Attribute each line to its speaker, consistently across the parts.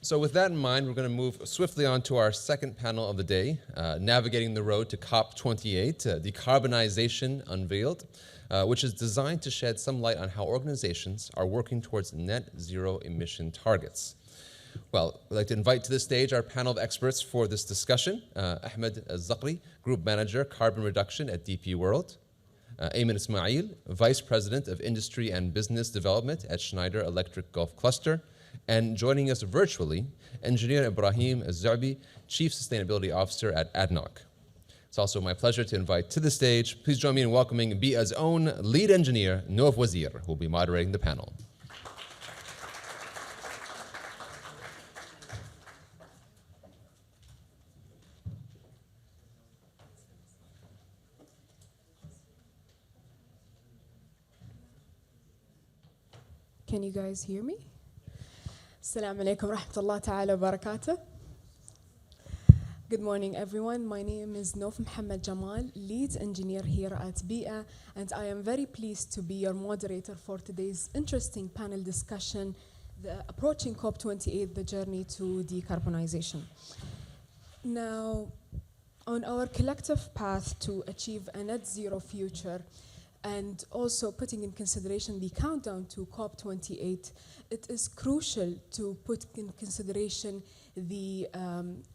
Speaker 1: So with that in mind, we're going to move swiftly on to our second panel of the day, Navigating the Road to COP28, Decarbonization Unveiled, which is designed to shed some light on how organizations are working towards net zero emission targets. Well, I'd like to invite to the stage our panel of experts for this discussion, Ahmed Al Zeqri, Group Manager, Carbon Reduction at DP World, Ayman Ismail, Vice President of Industry and Business Development at Schneider Electric Gulf Cluster, and joining us virtually, Engineer Ibrahim Zu'bi, Chief Sustainability Officer at ADNOC. It's also my pleasure to invite to the stage, please join me in welcoming BEEAH's own lead engineer, Nouf Wazir, who will be moderating the panel.
Speaker 2: Can you guys hear me? Assalamu alaikum wa rahmatullahi ta'ala wa barakatuh. Good morning, everyone. My name is Nouf Muhammad Jamal, lead engineer here at BEEAH, and I am very pleased to be your moderator for today's interesting panel discussion, the Approaching COP28, the journey to decarbonization. Now, on our collective path to achieve a net zero future, and also putting in consideration the countdown to COP28, it is crucial to put in consideration the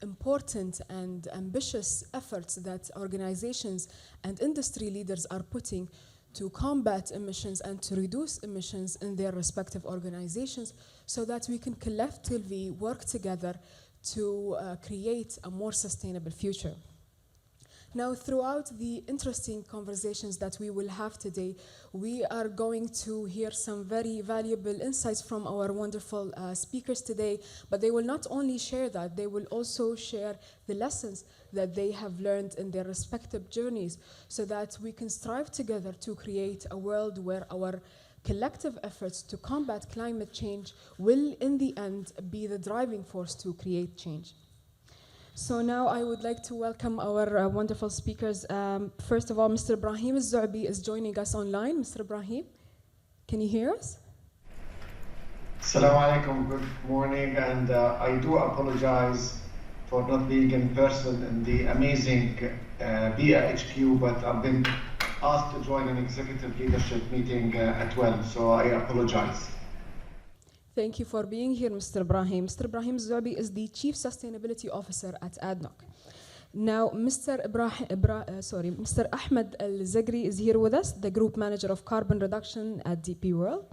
Speaker 2: important and ambitious efforts that organizations and industry leaders are putting to combat emissions and to reduce emissions in their respective organizations so that we can collectively work together to create a more sustainable future. Now, throughout the interesting conversations that we will have today, we are going to hear some very valuable insights from our wonderful speakers today, but they will not only share that, they will also share the lessons that they have learned in their respective journeys so that we can strive together to create a world where our collective efforts to combat climate change will, in the end, be the driving force to create change. So now I would like to welcome our wonderful speakers. First of all, Mr. Ibrahim Zu'bi is joining us online. Mr. Ibrahim, can you hear us?
Speaker 3: Assalamu alaikum, good morning, and I do apologize for not being in person in the amazing BEEAH HQ, but I've been asked to join an executive leadership meeting at 12, so I apologize.
Speaker 2: Thank you for being here, Mr. Ibrahim. Mr. Ibrahim Zu'bi is the Chief Sustainability Officer at ADNOC. Now, Mr. Ahmed Al Zeqri is here with us, the Group Manager of Carbon Reduction at DP World.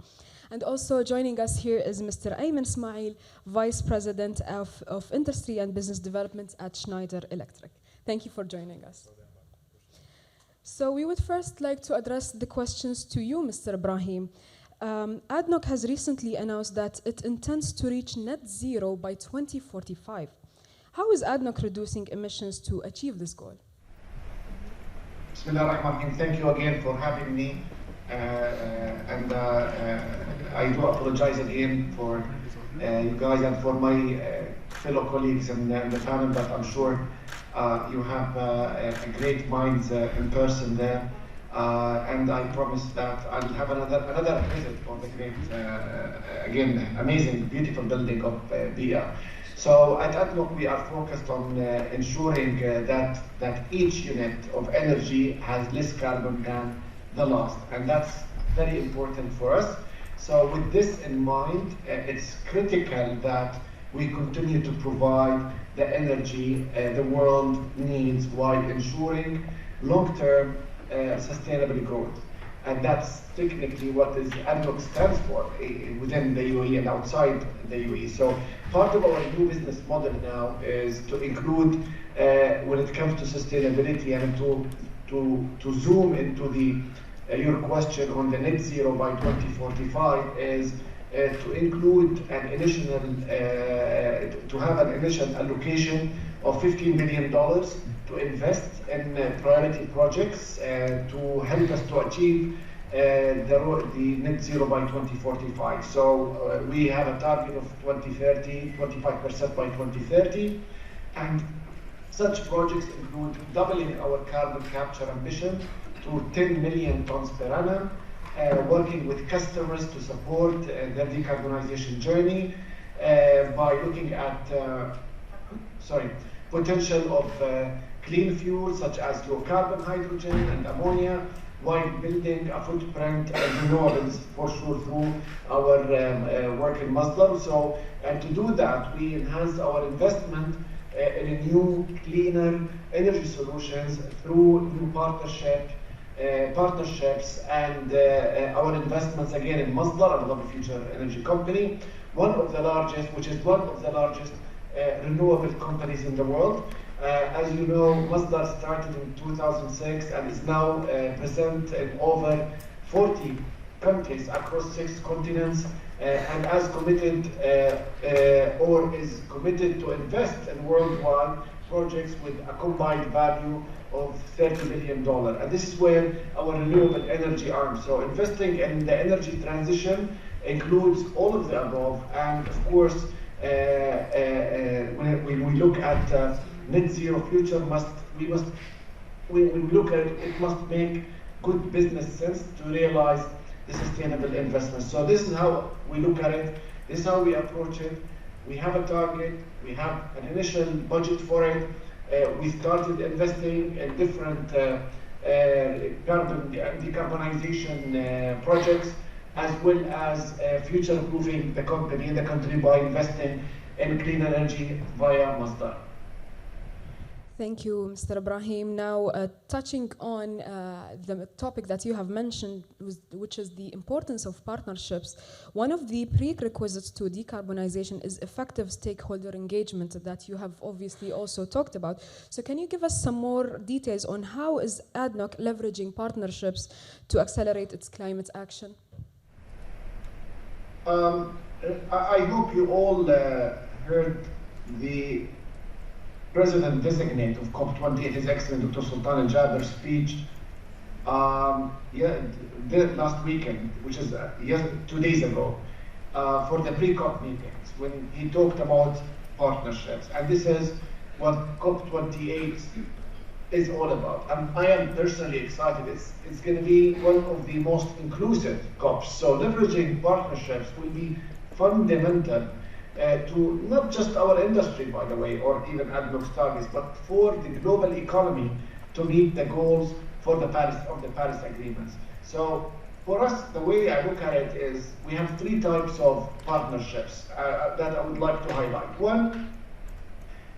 Speaker 2: And also joining us here is Mr. Ayman Ismail, Vice President of Industry and Business Development at Schneider Electric. Thank you for joining us. So we would first like to address the questions to you, Mr. Ibrahim. ADNOC has recently announced that it intends to reach net zero by 2045. How is ADNOC reducing emissions to achieve this goal?
Speaker 3: Bismillah ar-Rahman ar-Rahim. Thank you again for having me. And I do apologize again for you guys and for my fellow colleagues in the panel, but I'm sure you have great minds in person there. And I promise that I'll have another visit for the great, again, amazing, beautiful building of BEEAH. So at ADNOC, we are focused on ensuring that each unit of energy has less carbon than the last, and that's very important for us. So with this in mind, it's critical that we continue to provide the energy the world needs while ensuring long-term sustainable growth. And that's technically what ADNOC stands for within the UAE and outside the UAE. So part of our new business model now is to include, when it comes to sustainability and to zoom into your question on the net zero by 2045, is to include an initial, to have an initial allocation of $15 million to invest in priority projects to help us to achieve the net zero by 2045. So we have a target of 2030, 25% by 2030, and such projects include doubling our carbon capture ambition to 10 million tons per annum, working with customers to support their decarbonization journey, by looking at potential of clean fuels such as low carbon hydrogen and ammonia, while building a footprint of renewables for sure through our work in Masdar. So, and to do that, we enhance our investment in a new, cleaner energy solutions through new partnerships and our investments again in Masdar, another future energy company, one of the largest renewable companies in the world. As you know, Masdar started in 2006 and is now present in over 40 countries across 6 continents, and as committed or is committed to invest in worldwide projects with a combined value of $30 billion. And this is where our renewable energy arm. So investing in the energy transition includes all of the above, and of course, when we look at net zero future, when we look at it, it must make good business sense to realize the sustainable investment. So this is how we look at it. This is how we approach it. We have a target. We have an initial budget for it. We started investing in different decarbonization projects, as well as future-proofing the company and the country by investing in clean energy via Masdar.
Speaker 2: Thank you, Mr. Ibrahim. Now, touching on the topic that you have mentioned, which is the importance of partnerships, one of the prerequisites to decarbonization is effective stakeholder engagement that you have obviously also talked about. So can you give us some more details on how is ADNOC leveraging partnerships to accelerate its climate action?
Speaker 3: I hope you all heard the President-designate of COP28, His Excellency Dr. Sultan Al Jaber's speech last weekend, which is 2 days ago, for the pre-COP meetings, when he talked about partnerships. And this is what COP28 is all about. And I am personally excited. It's going to be one of the most inclusive COPs. So leveraging partnerships will be fundamental to not just our industry, by the way, or even ADNOC's targets, but for the global economy to meet the goals for the Paris agreements. So for us, the way I look at it is we have 3 types of partnerships that I would like to highlight. One,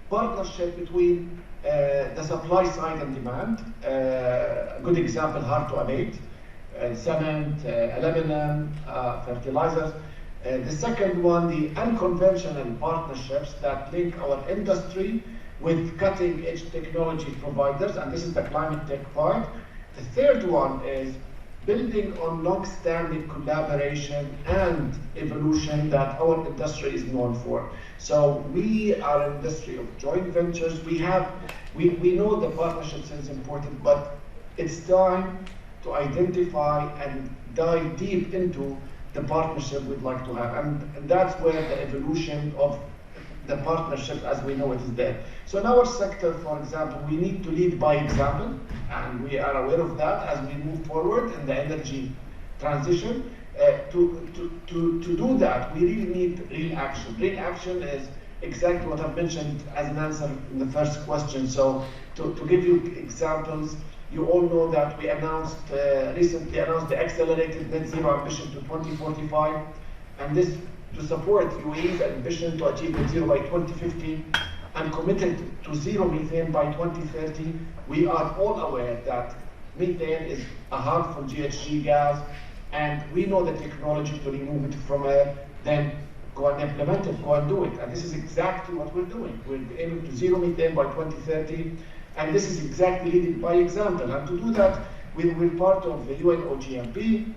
Speaker 3: partnership between the supply side and demand. A good example, hard to abate, cement, aluminum, fertilizers. The second one, the unconventional partnerships that link our industry with cutting-edge technology providers, and this is the climate tech part. The third one is building on long-standing collaboration and evolution that our industry is known for. So we are an industry of joint ventures. We know the partnerships is important, but it's time to identify and dive deep into the partnership we'd like to have. And that's where the evolution of the partnership as we know it is there. So in our sector, for example, we need to lead by example, and we are aware of that as we move forward in the energy transition. To do that, we really need real action. Real action is exactly what I've mentioned as an answer in the first question. So to give you examples, you all know that we recently announced the accelerated net zero ambition to 2045, and this to support UAE's ambition to achieve net zero by 2050 and committed to zero methane by 2030. We are all aware that methane is a harmful GHG gas, and we know the technology to remove it from air, then go and implement it, go and do it. And this is exactly what we're doing. We're aiming to zero methane by 2030. And this is exactly leading by example. And to do that, we're part of the UNOGMP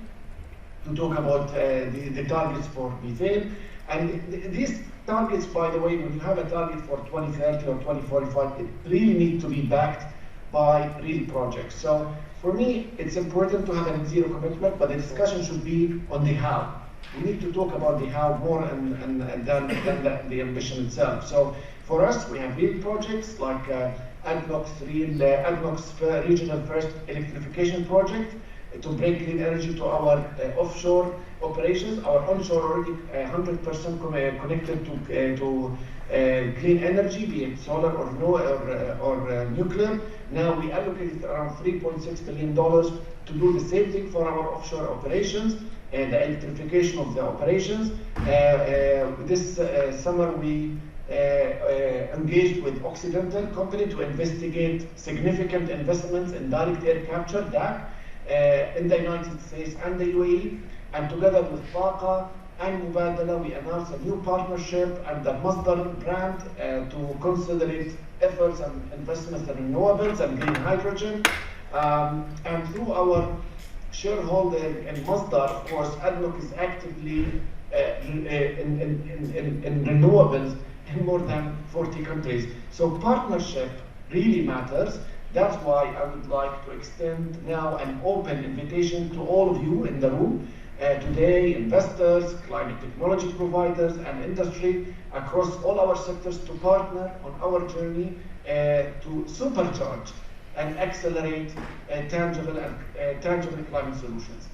Speaker 3: to talk about the targets for methane. And these targets, by the way, when you have a target for 2030 or 2045, it really needs to be backed by real projects. So for me, it's important to have a net zero commitment, but the discussion should be on the how. We need to talk about the how more than the ambition itself. So for us, we have real projects like ADNOC's regional first electrification project, to bring clean energy to our offshore operations. Our onshore already 100% connected to clean energy, be it solar or nuclear. Now we allocated around $3.6 billion to do the same thing for our offshore operations and the electrification of the operations. This summer we engaged with Occidental company to investigate significant investments in direct air capture, DAC, in the United States and the UAE. And together with Taqa and Mubadala, we announced a new partnership and the Masdar brand to consolidate efforts and investments in renewables and green hydrogen. And through our shareholding in Masdar, of course, ADNOC is actively in renewables in more than 40 countries. So partnership really matters. That's why I would like to extend now an open invitation to all of you in the room today, investors, climate technology providers, and industry across all our sectors to partner on our journey to supercharge and accelerate tangible climate solutions.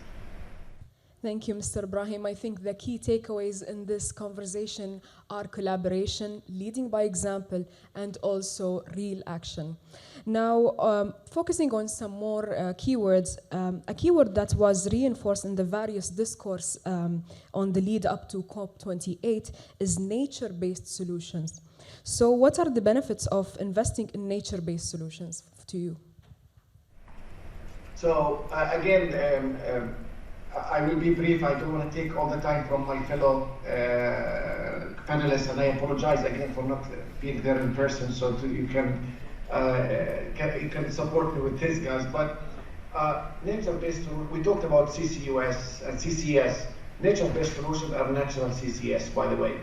Speaker 2: Thank you, Mr. Ibrahim. I think the key takeaways in this conversation are collaboration, leading by example, and also real action. Now, focusing on some more keywords, a keyword that was reinforced in the various discourse on the lead up to COP28 is nature-based solutions. So what are the benefits of investing in nature-based solutions to you?
Speaker 3: So again, I will be brief. I don't want to take all the time from my fellow panelists, and I apologize again for not being there in person, so you can support me with this, guys. But nature-based, we talked about CCUS and CCS. Nature-based solutions are natural CCS, by the way.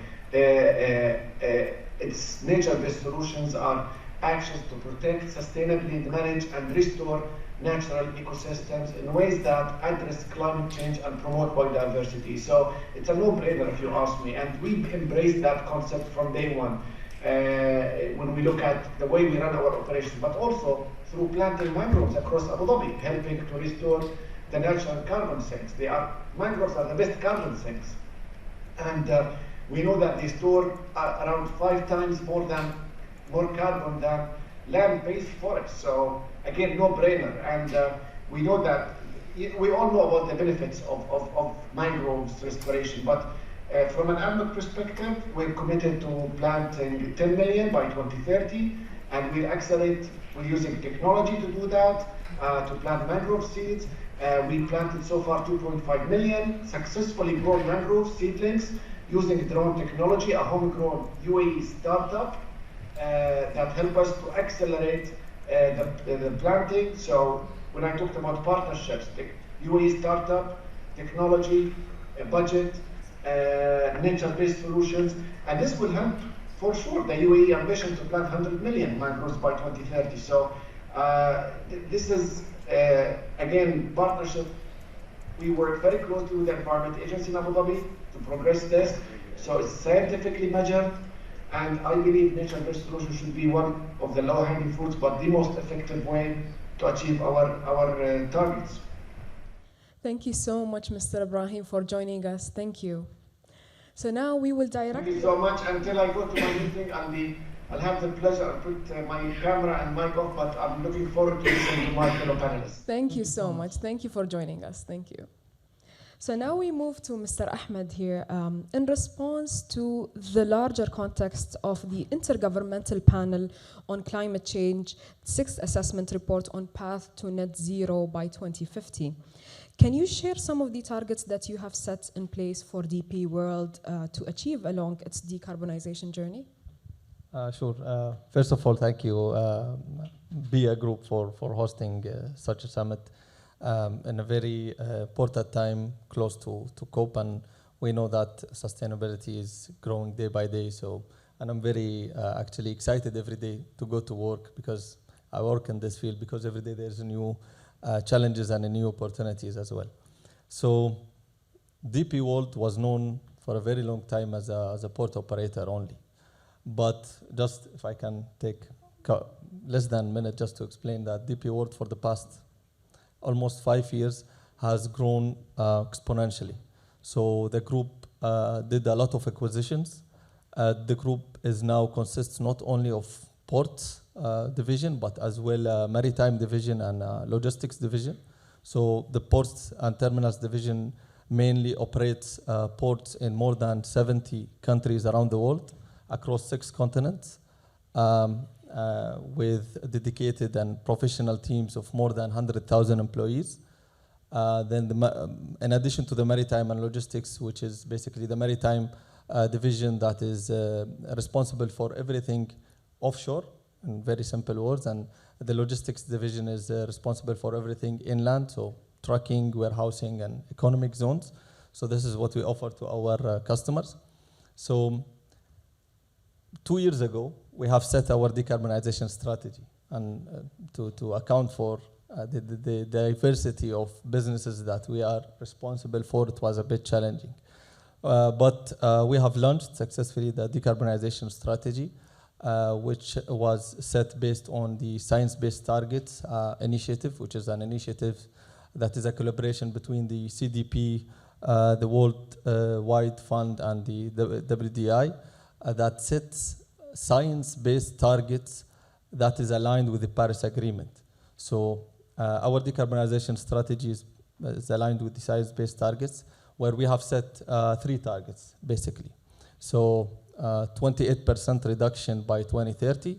Speaker 3: It's nature-based solutions are actions to protect, sustainably manage, and restore natural ecosystems in ways that address climate change and promote biodiversity. So it's a no-brainer if you ask me, and we embraced that concept from day one when we look at the way we run our operations, but also through planting mangroves across Abu Dhabi, helping to restore the natural carbon sinks. Mangroves are the best carbon sinks, and we know that they store around 5 times more carbon than land-based forests. So again, no-brainer. And we know that, we all know about the benefits of mangroves restoration, but from an ADNOC perspective, we're committed to planting 10 million by 2030, and we'll accelerate. We're using technology to do that, to plant mangrove seeds. We planted so far 2.5 million, successfully grown mangrove seedlings using drone technology, a homegrown UAE startup that help us to accelerate the planting. So when I talked about partnerships, the UAE startup, technology, budget, nature-based solutions, and this will help for sure the UAE ambition to plant 100 million mangroves by 2030. So this is, again, partnership. We work very closely with the Environment Agency in Abu Dhabi to progress this. So it's scientifically measured, and I believe nature-based solutions should be one of the low-hanging fruits, but the most effective way to achieve our targets.
Speaker 2: Thank you so much, Mr. Ibrahim, for joining us. Thank you. So now we will direct.
Speaker 3: Thank you so much. Until I go to my meeting, I'll have the pleasure of put my camera and mic off, but I'm looking forward to listening to my fellow panelists.
Speaker 2: Thank you so much. Thank you for joining us. Thank you. So now we move to Mr. Ahmed here. In response to the larger context of the Intergovernmental Panel on Climate Change 6th Assessment Report on Path to Net Zero by 2050, can you share some of the targets that you have set in place for DP World to achieve along its decarbonization journey?
Speaker 4: Sure. First of all, thank you, BEEAH Group, for hosting such a summit in a very important time close to COP, and we know that sustainability is growing day by day. And I'm very actually excited every day to go to work, because I work in this field, because every day there's new challenges and new opportunities as well. So DP World was known for a very long time as a port operator only. But just if I can take less than a minute just to explain that DP World for the past almost 5 years has grown exponentially. So the group did a lot of acquisitions. The group is now consists not only of ports division, but as well maritime division and logistics division. So the ports and terminals division mainly operates ports in more than 70 countries around the world, across 6 continents, with dedicated and professional teams of more than 100,000 employees. Then in addition to the maritime and logistics, which is basically the maritime division that is responsible for everything offshore, in very simple words, and the logistics division is responsible for everything inland, so trucking, warehousing, and economic zones. So this is what we offer to our customers. So 2 years ago, we have set our decarbonization strategy, and to account for the diversity of businesses that we are responsible for, it was a bit challenging. But we have launched successfully the decarbonization strategy, which was set based on the Science-Based Targets initiative, which is an initiative that is a collaboration between the CDP, the World Wide Fund, and the WDI that sets science-based targets that is aligned with the Paris Agreement. So our decarbonization strategy is aligned with the science-based targets, where we have set 3 targets, basically. So 28% reduction by 2030,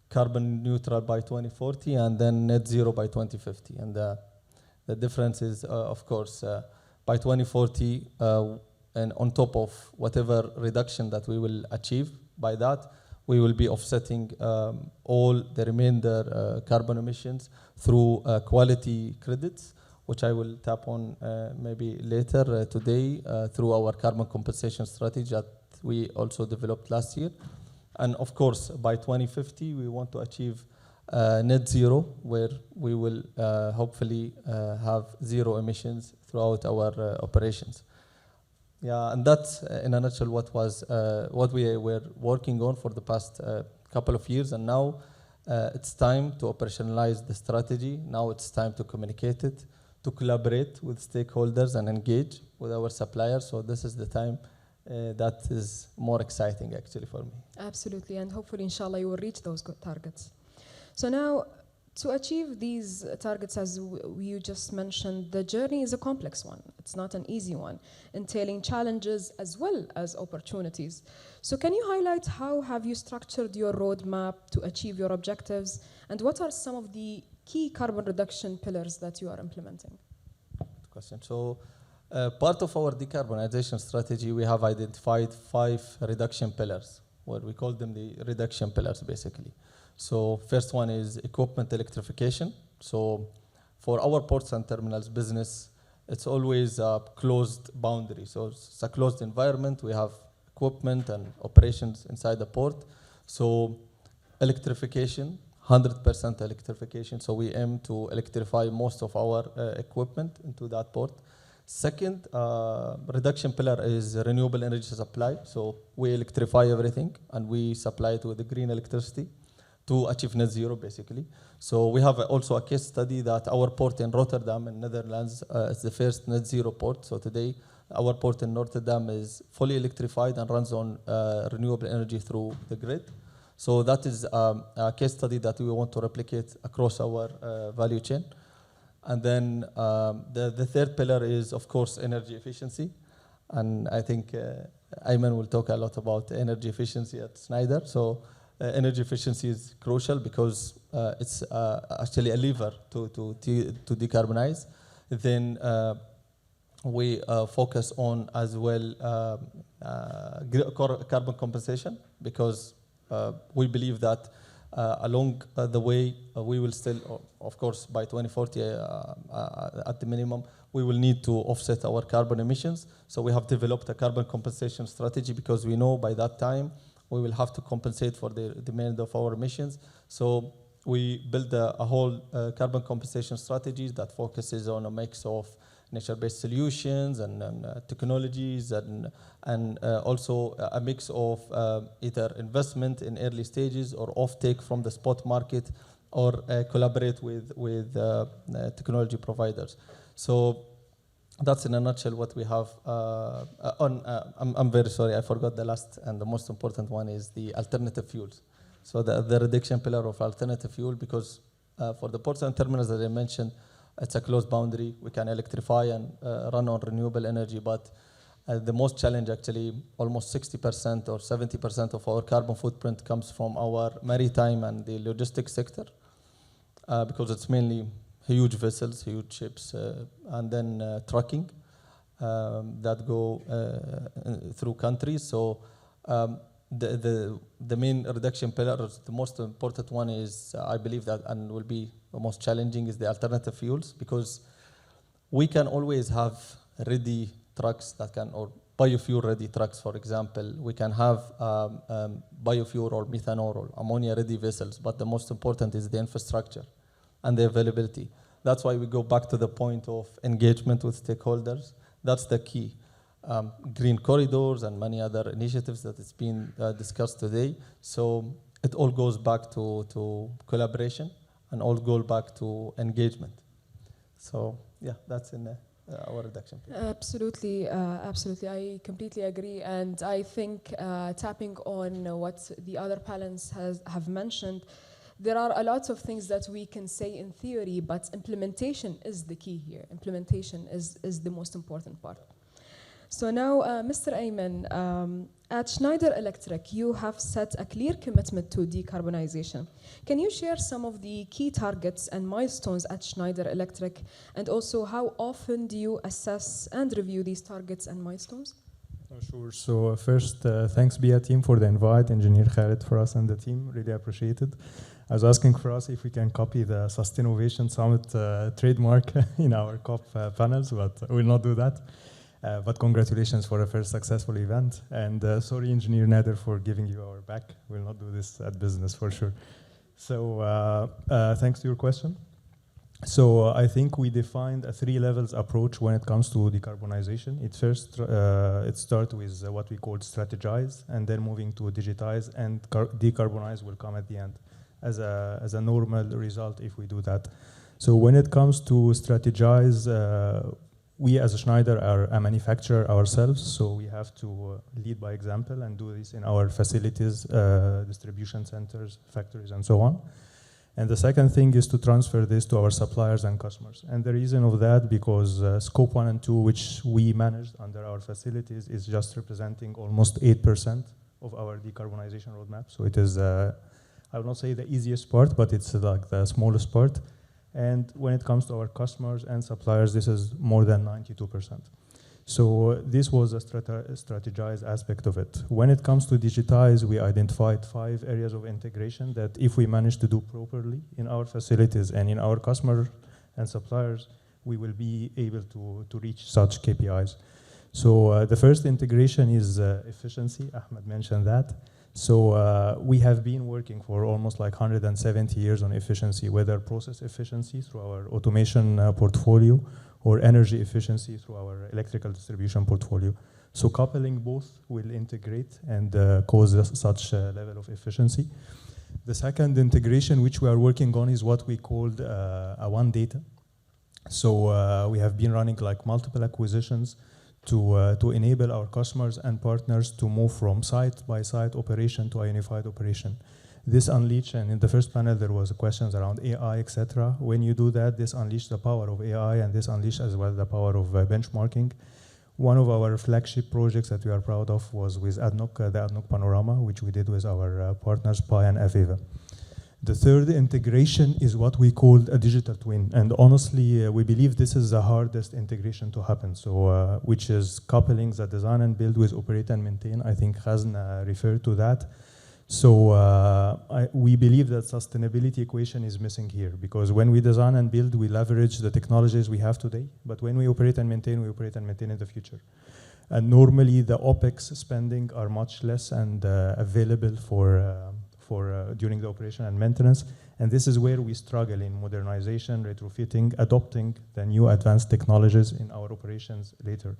Speaker 4: carbon neutral by 2040, and then net zero by 2050. And the difference is, of course, by 2040, and on top of whatever reduction that we will achieve by that, we will be offsetting all the remainder carbon emissions through quality credits, which I will tap on maybe later today through our carbon compensation strategy that we also developed last year. And of course, by 2050, we want to achieve net zero, where we will hopefully have 0 emissions throughout our operations. Yeah, and that's in a nutshell what we were working on for the past couple of years, and now it's time to operationalize the strategy. Now it's time to communicate it, to collaborate with stakeholders and engage with our suppliers. So this is the time that is more exciting actually for me.
Speaker 2: Absolutely, and hopefully, inshallah, you will reach those good targets. So now, to achieve these targets, as you just mentioned, the journey is a complex one. It's not an easy one, entailing challenges as well as opportunities. So can you highlight how have you structured your roadmap to achieve your objectives, and what are some of the key carbon reduction pillars that you are implementing?
Speaker 4: Good question. So part of our decarbonization strategy, we have identified 5 reduction pillars, where we call them the reduction pillars, basically. So first one is equipment electrification. So for our ports and terminals business, it's always a closed boundary. So it's a closed environment. We have equipment and operations inside the port. So electrification, 100% electrification. So we aim to electrify most of our equipment into that port. Second reduction pillar is renewable energy supply. So we electrify everything and we supply it with the green electricity to achieve net zero, basically. So we have also a case study that our port in Rotterdam in Netherlands is the first net zero port. So today, our port in Rotterdam is fully electrified and runs on renewable energy through the grid. So that is a case study that we want to replicate across our value chain. And then the third pillar is, of course, energy efficiency. And I think Ayman will talk a lot about energy efficiency at Schneider. So energy efficiency is crucial because it's actually a lever to decarbonize. Then we focus on as well carbon compensation, because we believe that along the way we will still, of course, by 2040 at the minimum, we will need to offset our carbon emissions. So we have developed a carbon compensation strategy because we know by that time we will have to compensate for the demand of our emissions. So we build a whole carbon compensation strategy that focuses on a mix of nature-based solutions and technologies and also a mix of either investment in early stages or offtake from the spot market or collaborate with technology providers. So that's in a nutshell what we have I'm very sorry, I forgot the last and the most important one is the alternative fuels. So the reduction pillar of alternative fuel, because for the ports and terminals that I mentioned, it's a closed boundary. We can electrify and run on renewable energy, but the most challenge actually, almost 60% or 70% of our carbon footprint comes from our maritime and the logistics sector, because it's mainly huge vessels, huge ships, and then trucking that go through countries. So the main reduction pillar, the most important one is, I believe that, and will be the most challenging, is the alternative fuels, because we can always have ready trucks that can, or biofuel ready trucks, for example. We can have biofuel or methanol or ammonia ready vessels, but the most important is the infrastructure and the availability. That's why we go back to the point of engagement with stakeholders. That's the key. Green corridors and many other initiatives that it's been discussed today. So it all goes back to collaboration and all goes back to engagement. So yeah, that's in our reduction plan.
Speaker 2: Absolutely, absolutely. I completely agree. And I think tapping on what the other panelists have mentioned, there are a lot of things that we can say in theory, but implementation is the key here. Implementation is the most important part. So now, Mr. Ayman, at Schneider Electric, you have set a clear commitment to decarbonization. Can you share some of the key targets and milestones at Schneider Electric, and also how often do you assess and review these targets and milestones?
Speaker 5: Sure. So first, thanks BEEAH team for the invite, Engineer Khaled for us and the team, really appreciate it. I was asking for us if we can copy the Sustainovation Summit trademark in our COP panels, but we'll not do that. But congratulations for a first successful event. And sorry, Engineer Nader, for giving you our back. We'll not do this at business for sure. So thanks to your question. So I think we defined a 3 levels approach when it comes to decarbonization. It starts with what we call strategize, and then moving to digitize, and decarbonize will come at the end as a normal result if we do that. So when it comes to strategize, we as a Schneider are a manufacturer ourselves, so we have to lead by example and do this in our facilities, distribution centers, factories, and so on. And the second thing is to transfer this to our suppliers and customers. And the reason of that, because scope 1 and 2, which we managed under our facilities, is just representing almost 8% of our decarbonization roadmap. So it is, I will not say the easiest part, but it's like the smallest part. And when it comes to our customers and suppliers, this is more than 92%. So this was a strategized aspect of it. When it comes to digitize, we identified 5 areas of integration that if we manage to do properly in our facilities and in our customers and suppliers, we will be able to reach such KPIs. So the first integration is efficiency. Ahmed mentioned that. So we have been working for almost like 170 years on efficiency, whether process efficiency through our automation portfolio or energy efficiency through our electrical distribution portfolio. So coupling both will integrate and cause such a level of efficiency. The second integration which we are working on is what we called a one data. So we have been running like multiple acquisitions to enable our customers and partners to move from site-by-site operation to a unified operation. This unleash, and in the first panel there was questions around AI, etc. When you do that, this unleash the power of AI, and this unleash as well the power of benchmarking. One of our flagship projects that we are proud of was with ADNOC, the ADNOC Panorama, which we did with our partners PI and FEVA. The third integration is what we called a digital twin, and honestly, we believe this is the hardest integration to happen. So, which is coupling the design and build with operate and maintain. I think Khazan referred to that. So we believe that sustainability equation is missing here, because when we design and build, we leverage the technologies we have today. But when we operate and maintain, we operate and maintain in the future. And normally the OPEX spending are much less and available for during the operation and maintenance. And this is where we struggle in modernization, retrofitting, adopting the new advanced technologies in our operations later.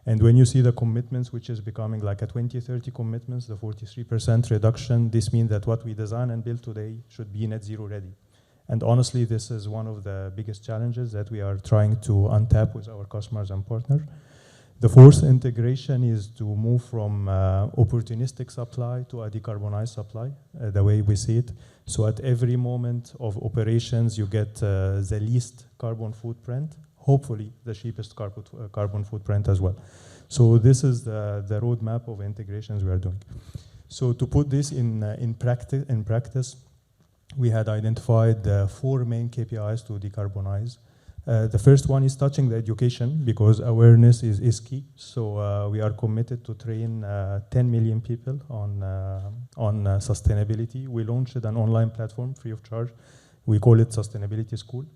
Speaker 5: And when you see the commitments, which is becoming like a 2030 commitments, the 43% reduction, this means that what we design and build today should be net zero ready. And honestly, this is one of the biggest challenges that we are trying to untap with our customers and partners. The fourth integration is to move from opportunistic supply to a decarbonized supply, the way we see it. So at every moment of operations, you get the least carbon footprint, hopefully the cheapest carbon footprint as well. So this is the roadmap of integrations we are doing. So to put this in practice, we had identified 4 main KPIs to decarbonize. The first one is touching the education, because awareness is key. So we are committed to train 10 million people on sustainability. We launched an online platform free of charge. We call it Sustainability School,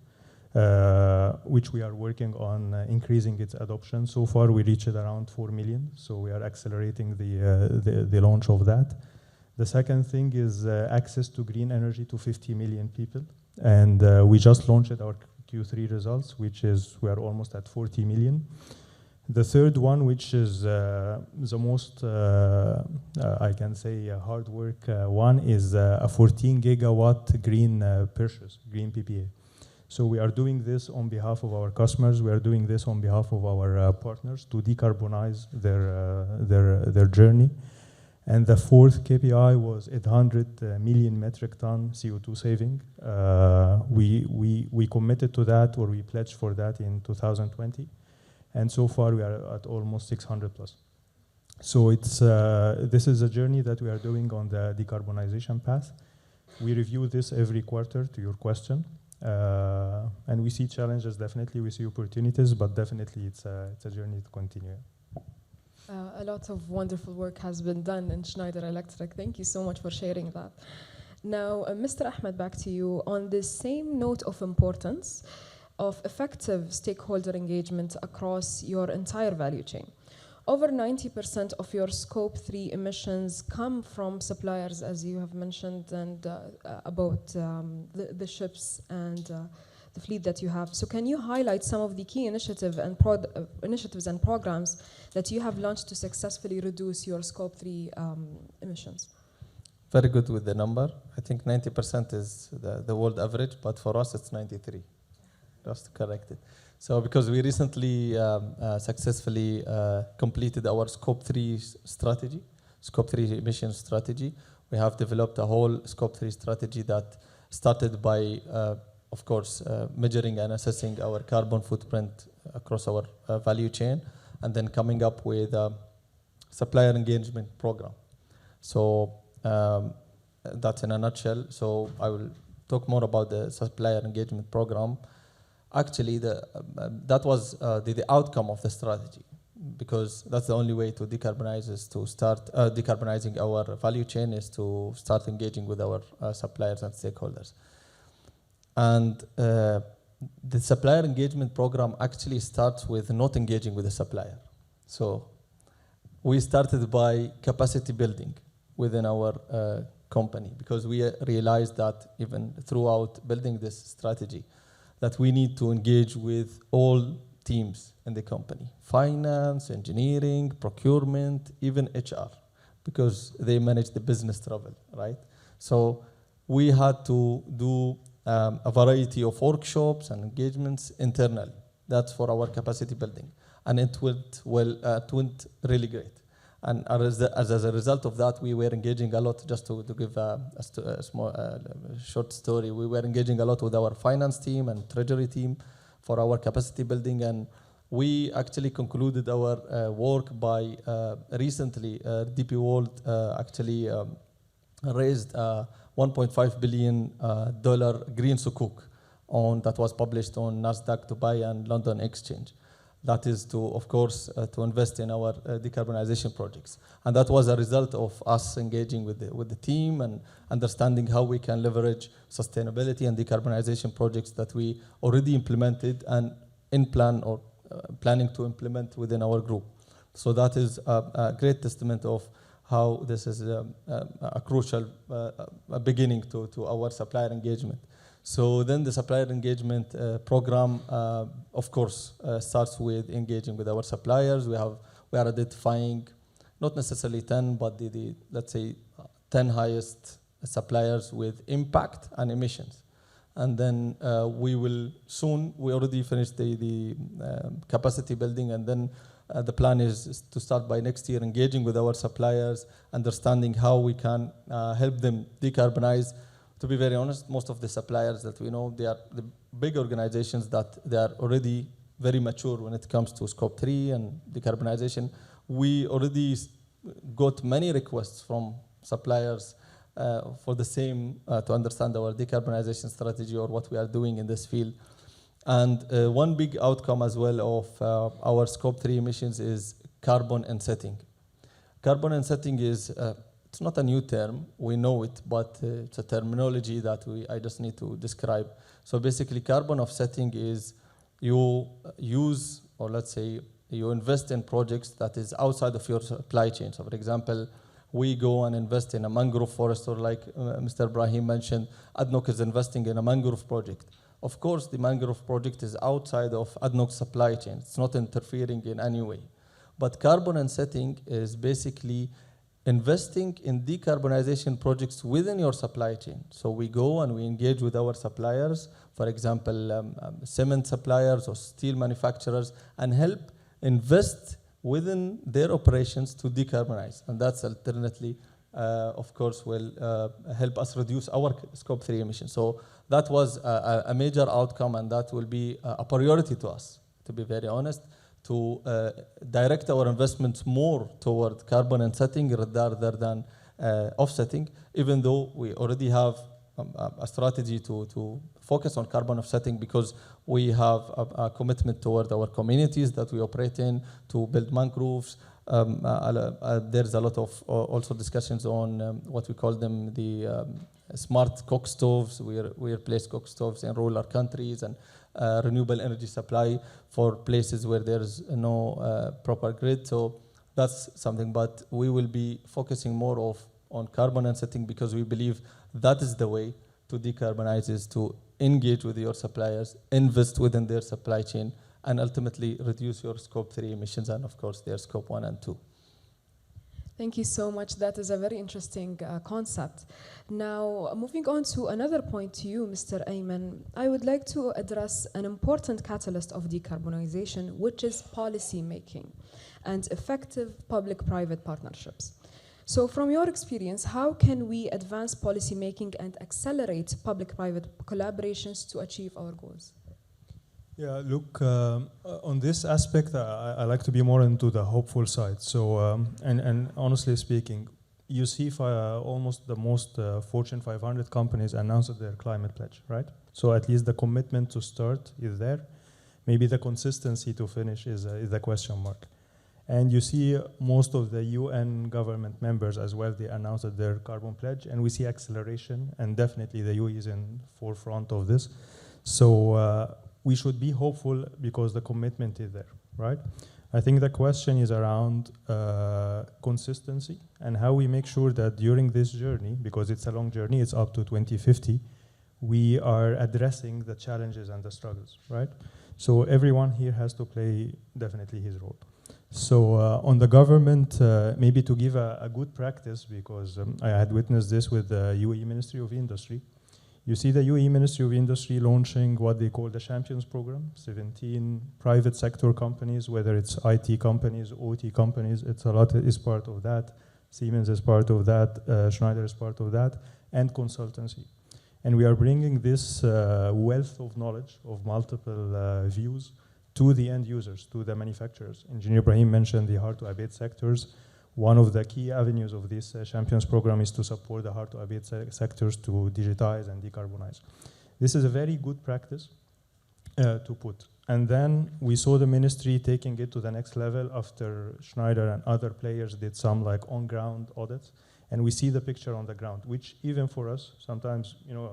Speaker 5: which we are working on increasing its adoption. So far, we reached around 4 million. So we are accelerating the launch of that. The second thing is access to green energy to 50 million people. And we just launched our Q3 results, which is we are almost at 40 million. The third one, which is the most, I can say, hard work one, is a 14 gigawatt green purchase, green PPA. So we are doing this on behalf of our customers. We are doing this on behalf of our partners to decarbonize their journey. And the fourth KPI was 800 million metric ton CO2 saving. We committed to that, or we pledged for that in 2020. And so far we are at almost 600 plus. So this is a journey that we are doing on the decarbonization path. We review this every quarter, to your question. And we see challenges, definitely. We see opportunities, but definitely it's a journey to continue.
Speaker 2: A lot of wonderful work has been done in Schneider Electric. Thank you so much for sharing that. Now, Mr. Ahmed, back to you. On the same note of importance of effective stakeholder engagement across your entire value chain, over 90% of your Scope 3 emissions come from suppliers, as you have mentioned, and about the ships and the fleet that you have. So can you highlight some of the key initiatives and programs that you have launched to successfully reduce your Scope 3 emissions?
Speaker 4: Very good with the number. I think 90% is the world average, but for us it's 93. Just to correct it. So because we recently successfully completed our Scope 3 strategy, Scope 3 emission strategy, we have developed a whole Scope 3 strategy that started by of course, measuring and assessing our carbon footprint across our value chain, and then coming up with a supplier engagement program. So that's in a nutshell. So I will talk more about the supplier engagement program. Actually, that was the outcome of the strategy, because that's the only way to decarbonize is to start decarbonizing our value chain is to start engaging with our suppliers and stakeholders. And the supplier engagement program actually starts with not engaging with the supplier. So we started by capacity building within our company, because we realized that even throughout building this strategy, that we need to engage with all teams in the company: finance, engineering, procurement, even HR, because they manage the business travel, right? So we had to do a variety of workshops and engagements internally. That's for our capacity building. And it went really great. And as a result of that, we were engaging a lot, just to give a small short story, we were engaging a lot with our finance team and treasury team for our capacity building. And we actually concluded our work by recently, DP World actually raised $1.5 billion green sukuk that was published on NASDAQ, Dubai, and London Exchange. That is to, of course, to invest in our decarbonization projects. And that was a result of us engaging with the team and understanding how we can leverage sustainability and decarbonization projects that we already implemented and in plan or planning to implement within our group. So that is a great testament of how this is a crucial beginning to our supplier engagement. So then the supplier engagement program, of course, starts with engaging with our suppliers. We are identifying not necessarily 10, but let's say 10 highest suppliers with impact and emissions. And then we will soon, we already finished the capacity building, and then the plan is to start by next year engaging with our suppliers, understanding how we can help them decarbonize. To be very honest, most of the suppliers that we know, they are the big organizations that they are already very mature when it comes to Scope 3 and decarbonization. We already got many requests from suppliers for the same, to understand our decarbonization strategy or what we are doing in this field. And one big outcome as well of our Scope 3 emissions is carbon insetting. Carbon insetting is, it's not a new term, we know it, but it's a terminology that I just need to describe. So basically carbon offsetting is you use, or let's say, you invest in projects that is outside of your supply chain. So for example, we go and invest in a mangrove forest, or like Mr. Ibrahim mentioned, ADNOC is investing in a mangrove project. Of course, the mangrove project is outside of ADNOC's supply chain. It's not interfering in any way. But carbon insetting is basically investing in decarbonization projects within your supply chain. So we go and we engage with our suppliers, for example, cement suppliers or steel manufacturers, and help invest within their operations to decarbonize. And that's alternately, of course, will help us reduce our Scope 3 emissions. So that was a major outcome, and that will be a priority to us, to be very honest, to direct our investments more toward carbon insetting rather than offsetting, even though we already have a strategy to focus on carbon offsetting, because we have a commitment toward our communities that we operate in to build mangroves. There's a lot of also discussions on what we call them the smart cook stoves. We replace cook stoves in rural countries, and renewable energy supply for places where there's no proper grid. So that's something, but we will be focusing more on carbon insetting, because we believe that is the way to decarbonize, is to engage with your suppliers, invest within their supply chain, and ultimately reduce your Scope 3 emissions and, of course, their Scope 1 and 2.
Speaker 2: Thank you so much. That is a very interesting concept. Now, moving on to another point to you, Mr. Ayman, I would like to address an important catalyst of decarbonization, which is policy making and effective public-private partnerships. So from your experience, how can we advance policy making and accelerate public-private collaborations to achieve our goals?
Speaker 5: Yeah, look, on this aspect, I like to be more into the hopeful side. So, and honestly speaking, you see almost the most Fortune 500 companies announced their climate pledge, right? So at least the commitment to start is there. Maybe the consistency to finish is a question mark. And you see most of the UN government members as well, they announced their carbon pledge, and we see acceleration, and definitely the UAE is in forefront of this. So we should be hopeful because the commitment is there, right? I think the question is around consistency and how we make sure that during this journey, because it's a long journey, it's up to 2050, we are addressing the challenges and the struggles, right? So everyone here has to play definitely his role. So on the government, maybe to give a good practice, because I had witnessed this with the UAE Ministry of Industry. You see the UAE Ministry of Industry launching what they call the Champions Program, 17 private sector companies, whether it's IT companies, OT companies, it's a lot is part of that. Siemens is part of that, Schneider is part of that, and consultancy. And we are bringing this wealth of knowledge of multiple views to the end users, to the manufacturers. Engineer Ibrahim mentioned the hard-to-abate sectors. One of the key avenues of this Champions program is to support the hard-to-abate sectors to digitize and decarbonize. This is a very good practice to put. And then we saw the ministry taking it to the next level after Schneider and other players did some like on-ground audits. And we see the picture on the ground, which even for us, sometimes, you know,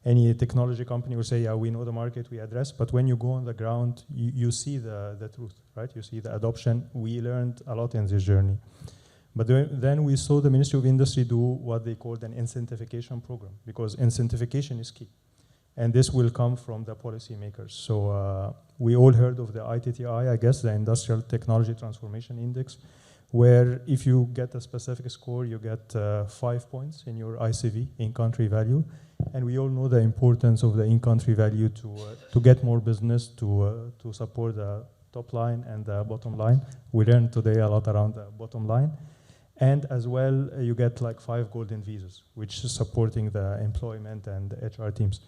Speaker 5: any technology company will say, yeah, we know the market we address, but when you go on the ground, you see the truth, right? You see the adoption. We learned a lot in this journey. But then we saw the Ministry of Industry do what they called an incentivization program, because incentivization is key. And this will come from the policymakers. So we all heard of the ITTI, I guess, the Industrial Technology Transformation Index, where if you get a specific score, you get 5 points in your ICV, in-country value. And we all know the importance of the in-country value to get more business, to support the top line and the bottom line. We learned today a lot around the bottom line. And as well, you get like 5 golden visas, which is supporting the employment and HR teams.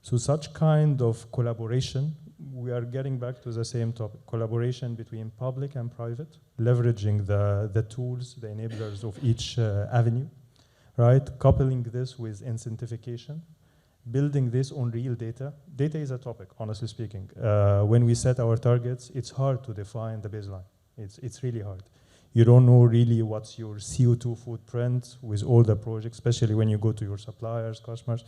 Speaker 5: So such kind of collaboration, we are getting back to the same topic, collaboration between public and private, leveraging the tools, the enablers of each avenue, right? Coupling this with incentivization, building this on real data. Data is a topic, honestly speaking. When we set our targets, it's hard to define the baseline. It's really hard. You don't know really what's your CO2 footprint with all the projects, especially when you go to your suppliers, customers.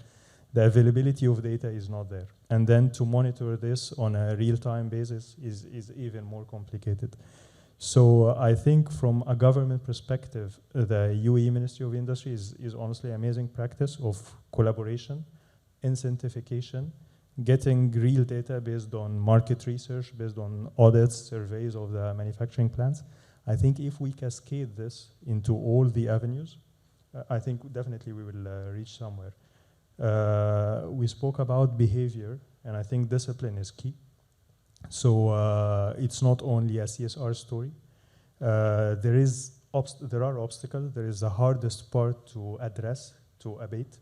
Speaker 5: The availability of data is not there. And then to monitor this on a real-time basis is even more complicated. So I think from a government perspective, the UAE Ministry of Industry is honestly amazing practice of collaboration, incentivization, getting real data based on market research, based on audits, surveys of the manufacturing plants. I think if we cascade this into all the avenues, I think definitely we will reach somewhere. We spoke about behavior, and I think discipline is key. So it's not only a CSR story. There are obstacles. There is the hardest part to address, to abate.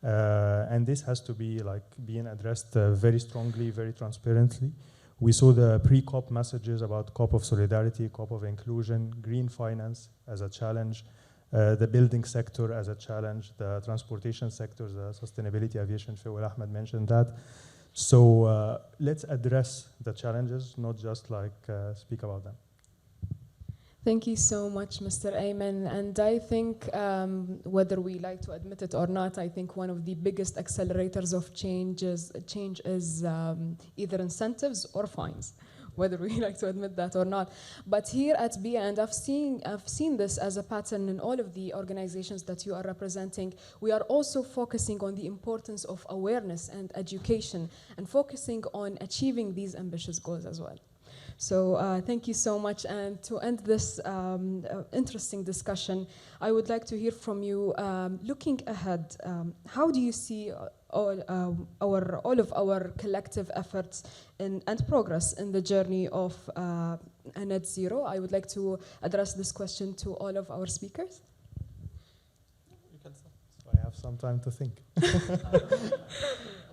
Speaker 5: And this has to be like being addressed very strongly, very transparently. We saw the pre-COP messages about COP of solidarity, COP of inclusion, green finance as a challenge, the building sector as a challenge, the transportation sector, the sustainability aviation fuel, Ahmed mentioned that. So let's address the challenges, not just like speak about them.
Speaker 2: Thank you so much, Mr. Ayman. And I think whether we like to admit it or not, I think one of the biggest accelerators of change is either incentives or fines, whether we like to admit that or not. But here at BEEAH, and I've seen this as a pattern in all of the organizations that you are representing, we are also focusing on the importance of awareness and education and focusing on achieving these ambitious goals as well. So thank you so much. And to end this interesting discussion, I would like to hear from you, looking ahead, how do you see all of our collective efforts and progress in the journey of a net zero? I would like to address this question to all of our speakers.
Speaker 5: You can start. So I have some time to think.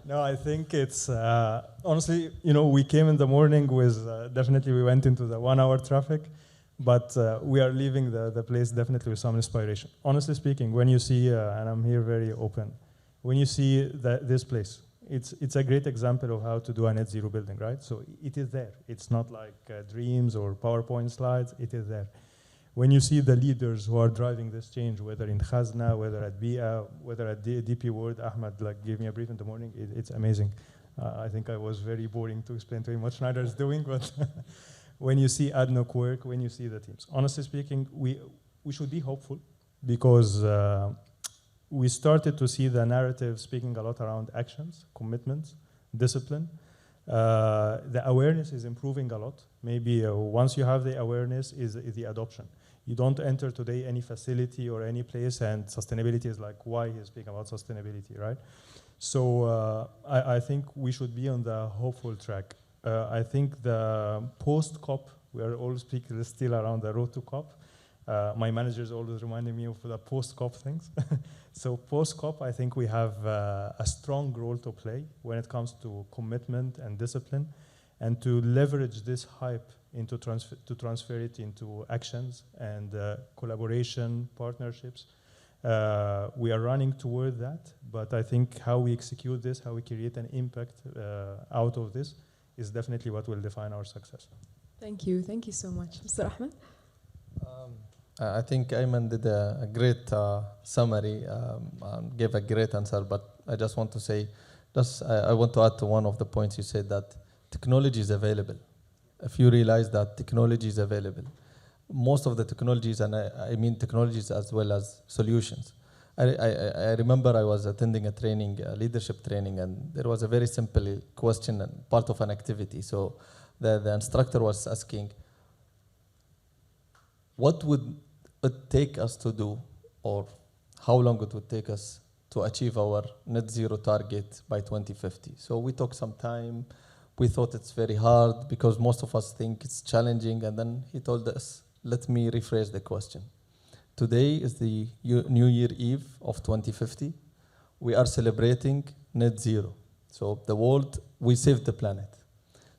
Speaker 5: No, I think it's, honestly, you know, we came in the morning with, definitely we went into the 1 hour traffic, but we are leaving the place definitely with some inspiration. Honestly speaking, when you see, and I'm here very open, when you see this place, it's a great example of how to do a net zero building, right? So it is there. It's not like dreams or PowerPoint slides, it is there. When you see the leaders who are driving this change, whether in Khazna, whether at BEEAH, whether at DP World, Ahmed like gave me a brief in the morning, it's amazing. I think I was very boring to explain to him what Schneider is doing, but when you see ADNOC work, when you see the teams, honestly speaking, we should be hopeful because we started to see the narrative speaking a lot around actions, commitments, discipline. The awareness is improving a lot. Maybe once you have the awareness is the adoption. You don't enter today any facility or any place and sustainability is like, why he's speaking about sustainability, right? So I think we should be on the hopeful track. I think the post-COP, we are all speaking still around the road to COP. My manager is always reminding me of the post-COP things. So post-COP, I think we have a strong role to play when it comes to commitment and discipline, and to leverage this hype into transfer it into actions and collaboration, partnerships. We are running toward that, but I think how we execute this, how we create an impact out of this is definitely what will define our success.
Speaker 2: Thank you so much. Mr. Ahmed?
Speaker 4: I think Ayman did a great summary, gave a great answer, but I just want to say, I want to add to one of the points you said, that technology is available. If you realize that technology is available, most of the technologies, and I mean technologies as well as solutions. I remember I was attending a training, a leadership training, and there was a very simple question and part of an activity. So the instructor was asking, what would it take us to do, or how long it would take us to achieve our net zero target by 2050. So we took some time. We thought it's very hard because most of us think it's challenging. And then he told us, let me rephrase the question. Today is the New Year Eve of 2050. We are celebrating net zero. So the world, we saved the planet.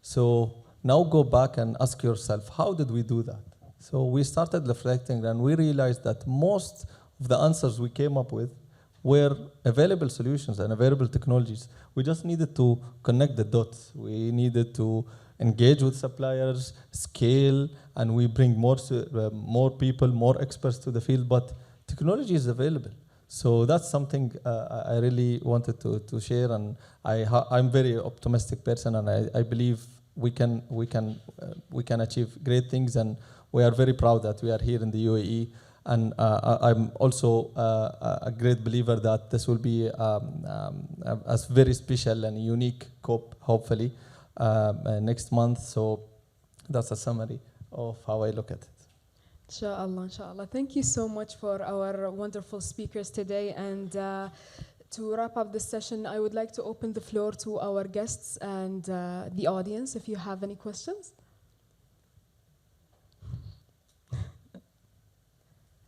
Speaker 4: So now go back and ask yourself, how did we do that? So we started reflecting and we realized that most of the answers we came up with were available solutions and available technologies. We just needed to connect the dots. We needed to engage with suppliers, scale, and we bring more people, more experts to the field, but technology is available. So that's something I really wanted to share, and I'm very optimistic person, and I believe we can achieve great things, and we are very proud that we are here in the UAE. And I'm also a great believer that this will be a very special and unique COP, hopefully, next month. So that's a summary of how I look at it.
Speaker 2: Inshallah, inshallah. Thank you so much for our wonderful speakers today. And to wrap up this session, I would like to open the floor to our guests and the audience if you have any questions.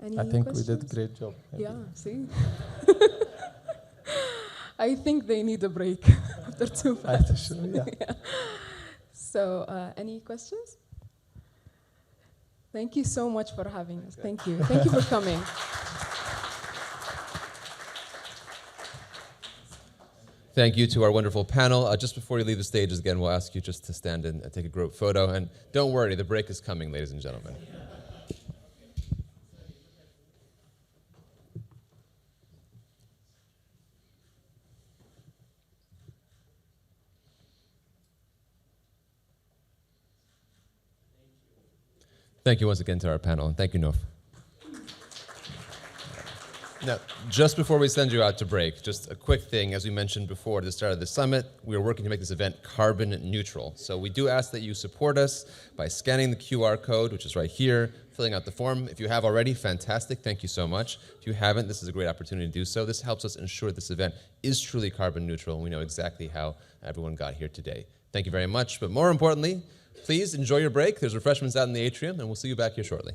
Speaker 4: I think we did a great job.
Speaker 2: Maybe. Yeah, see? I think they need a break after 2 hours.
Speaker 4: Sure, yeah.
Speaker 2: Yeah. So, any questions? Thank you so much for having us. Thank you. Thank you for coming.
Speaker 1: Thank you to our wonderful panel. Just before you leave the stage, again, we'll ask you just to stand and take a group photo. And don't worry, the break is coming, ladies and gentlemen. Thank you once again to our panel, and thank you, Nouf. Now, just before we send you out to break, just a quick thing. As we mentioned before at the start of the summit, we are working to make this event carbon neutral. So we do ask that you support us by scanning the QR code, which is right here, filling out the form. If you have already, fantastic. Thank you so much. If you haven't, this is a great opportunity to do so. This helps us ensure this event is truly carbon neutral, and we know exactly how everyone got here today. Thank you very much. But more importantly, please enjoy your break. There's refreshments out in the atrium, and we'll see you back here shortly.